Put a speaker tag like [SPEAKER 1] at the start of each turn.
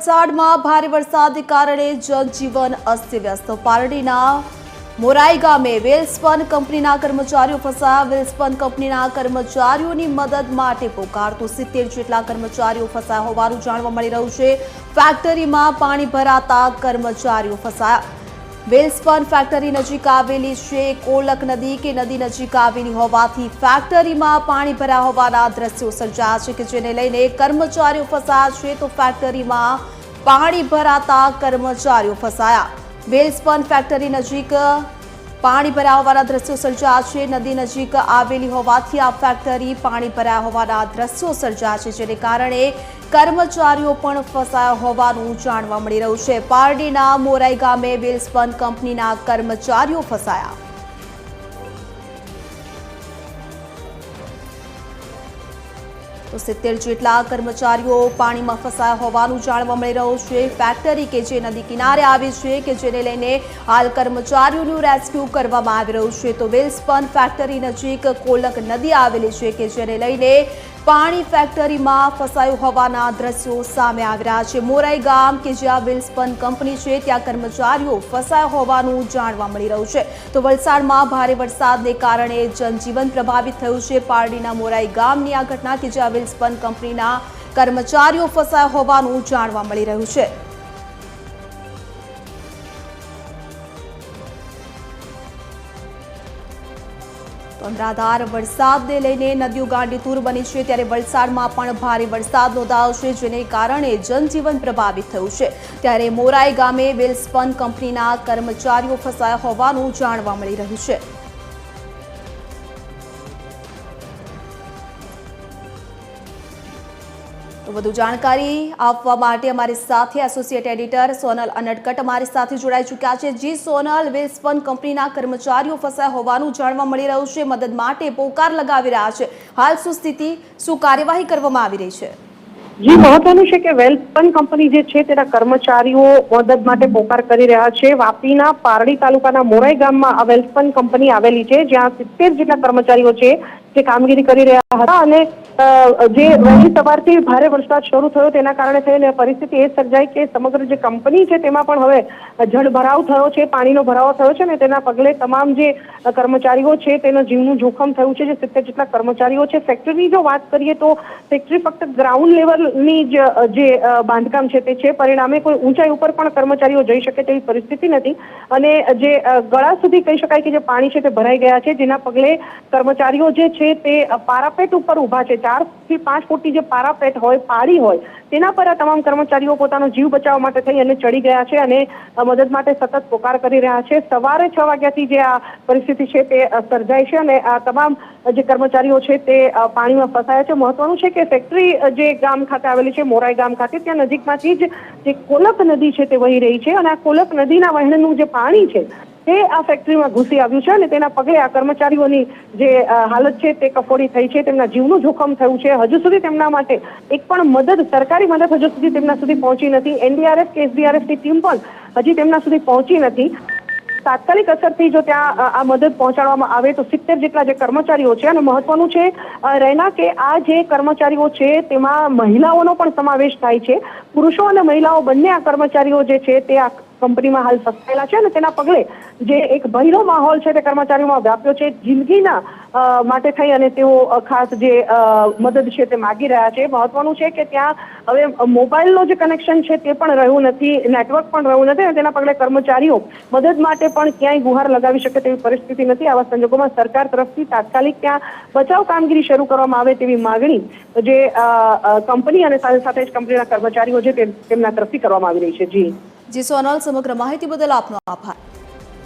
[SPEAKER 1] વલસાડમાં ભારે વરસાદને કારણે જનજીવન અસ્તવ્યસ્ત। પારડીના મોરાઈ ગામે વેલસ્પન કંપનીના કર્મચારીઓ ફસાયા। વેલસ્પન કંપનીના કર્મચારીઓની મદદ માટે પોકારતો 70 જેટલા કર્મચારીઓ ફસાયા હોવાનું જાણવા મળી રહ્યું છે। ફેક્ટરીમાં પાણી ભરાતા કર્મચારીઓ ફસાયા। વેલસ્પન ફેક્ટરી નજીક આવેલી છે। કોલક નદી કે નદી નજીક આવેલી હોવાથી ફેક્ટરીમાં પાણી ભરાયા હોવાના દ્રશ્યો સર્જાયા છે, કે જેને લઈને કર્મચારીઓ ફસાયા છે। તો ફેક્ટરીમાં પાણી ભરાતા કર્મચારીઓ ફસાયા। વેલસ્પન ફેક્ટરી નજીક પાણી ભરાયા હોવાના દ્રશ્યો સર્જાયા છે। નદી નજીક આવેલી હોવાથી આ ફેક્ટરી પાણી ભરાયા હોવાના દ્રશ્યો સર્જાયા છે, જેને કારણે કર્મચારીઓ પણ ફસાયા હોવાનું જાણવા મળી રહ્યું છે। પારડીના મોરાઈ ગામે વેલસ્પન કંપનીના કર્મચારીઓ ફસાયા। તો 70 જેટલા કર્મચારીઓ પાણીમાં ફસાયા હોવાનું જાણવા મળી રહ્યું છે। ફેક્ટરી કે જે નદી કિનારે આવી છે, કે જેને લઈને હાલ કર્મચારીઓનું રેસ્ક્યુ કરવામાં આવી રહ્યું છે। તો વેલસ્પન ફેક્ટરી નજીક કોલક નદી આવેલી છે, કે જેને લઈને પાણી ફેક્ટરીમાં ફસાયું હોવાના દ્રશ્યો સામે આવી રહ્યા છે। મોરાઈ ગામ કે જ્યાં વેલસ્પન કંપની છે, ત્યાં કર્મચારીઓ ફસાયા હોવાનું જાણવા મળી રહ્યું છે। તો વલસાડમાં ભારે વરસાદને કારણે જનજીવન પ્રભાવિત થયું છે। પારડીના મોરાઈ ગામની આ ઘટના કે જ્યાં વેલસ્પન કંપનીના કર્મચારીઓ ફસાયા હોવાનું જાણવા મળી રહ્યું છે। તો અનરાધાર વરસાદને લઈને નદીઓ ગાંડીતુર બની છે, ત્યારે વલસાડમાં પણ ભારે વરસાદ નોંધાયો છે, જેને કારણે જનજીવન પ્રભાવિત થયું છે। ત્યારે મોરાઈ ગામે વેલસ્પન કંપનીના કર્મચારીઓ ફસાયા હોવાનું જાણવા મળી રહ્યું છે। તો વધુ જાણકારી આપવા માટે અમારી સાથે એસોસિએટ એડિટર સોનલ અનડકટ અમારી સાથે જોડાઈ ચૂક્યા છે। જી સોનલ, વેલસ્પન કંપનીના કર્મચારીઓ ફસાયા હોવાનું જાણવા મળી રહ્યું છે, મદદ માટે પોકાર લગાવી રહ્યા છે। હાલ શું સ્થિતિ, શું કાર્યવાહી કરવામાં આવી રહી છે?
[SPEAKER 2] જી, મહત્વનું છે કે વેલસ્પન કંપની જે છે તેના કર્મચારીઓ મદદ માટે પોકાર કરી રહ્યા છે। વાપીના પારડી તાલુકાના મોરાઈ ગામમાં આ વેલસ્પન કંપની આવેલી છે, જ્યાં 70 જેટલા કર્મચારીઓ છે જે કામગીરી કરી રહ્યા હતા અને જે વહેલી સવારથી ભારે વરસાદ શરૂ થયો તેના કારણે થઈને પરિસ્થિતિ એ સર્જાઈ કે સમગ્ર જે કંપની છે તેમાં પણ હવે જળભરાવ થયો છે, પાણીનો ભરાવો થયો છે, અને તેના પગલે તમામ જે કર્મચારીઓ છે તેનો જીવનું જોખમ થયું છે। જે 70 જેટલા કર્મચારીઓ છે, ફેક્ટરીની જો વાત કરીએ તો ફેક્ટરી ફક્ત ગ્રાઉન્ડ લેવલની જે બાંધકામ છે તે છે, પરિણામે કોઈ ઊંચાઈ ઉપર પણ કર્મચારીઓ જઈ શકે તેવી પરિસ્થિતિ નથી, અને જે ગળા સુધી કહી શકાય કે જે પાણી છે તે ભરાઈ ગયા છે, જેના પગલે કર્મચારીઓ જે છે તે પારાપેટ ઉપર ઊભા છે। 4 થી 5 ફૂટની જે પારાપેટ હોય, પાળી હોય, તેના પર આ તમામ કર્મચારીઓ પોતાનો જીવ બચાવવા માટે થઈ અને ચડી ગયા છે અને મદદ માટે સતત પોકાર કરી રહ્યા છે। સવારે 6 વાગ્યાથી જે આ પરિસ્થિતિ છે તે સર્જાય છે અને આ તમામ જે કર્મચારીઓ છે તે પાણીમાં ફસાયા છે। મહત્વનું છે કે ફેક્ટરી જે ગામ ખાતે આવેલી છે, મોરાઈ ગામ ખાતે, ત્યાં નજીકમાંથી જ જે કોલક નદી છે તે વહી રહી છે, અને આ કોલક નદીના વહેણનું જે પાણી છે તે આ ફેક્ટરીમાં ઘૂસી આવ્યું છે, અને તેના પગલે આ કર્મચારીઓની જે હાલત છે તે કફોડી થઈ છે, તેમના જીવનું જોખમ થયું છે। હજુ સુધી તેમના માટે એક પણ મદદ, સરકારી મદદ હજુ સુધી તેમના સુધી પહોંચી નથી। એનડીઆરએફ કે એસડીઆરએફની ટીમ પણ હજી તેમના સુધી પહોંચી નથી। તાત્કાલિક અસરથી જો ત્યાં આ મદદ પહોંચાડવામાં આવે તો 70 જેટલા જે કર્મચારીઓ છે, અને મહત્વનું છે રહેના કે આ જે કર્મચારીઓ છે તેમાં મહિલાઓનો પણ સમાવેશ થાય છે। પુરુષો અને મહિલાઓ બંને આ કર્મચારીઓ જે છે તે આ કંપનીમાં હાલ ફસાયેલા છે, અને તેના પગલે જે એક ભયનો માહોલ છે તે કર્મચારીઓમાં વ્યાપ્યો છે। જિંદગીના માટે થઈ અને તેઓ ખાસ જે મદદ છે તે માગી રહ્યા છે। મહત્વનું છે કે ત્યાં હવે મોબાઈલનો જે કનેક્શન છે તે પણ રહ્યું નથી, નેટવર્ક પણ રહ્યું નથી, અને તેના પગલે કર્મચારીઓ મદદ માટે પણ ક્યાંય ગુહાર લગાવી શકે તેવી પરિસ્થિતિ નથી। આવા સંજોગોમાં સરકાર તરફથી તાત્કાલિક ત્યાં બચાવ કામગીરી શરૂ કરવામાં આવે તેવી માગણી જે કંપની અને સાથે સાથે જ કંપનીના કર્મચારીઓ છે તેમના તરફથી કરવામાં આવી રહી છે। જી
[SPEAKER 1] સોનલ, સમગ્ર માહિતી બદલ આપનો આભાર।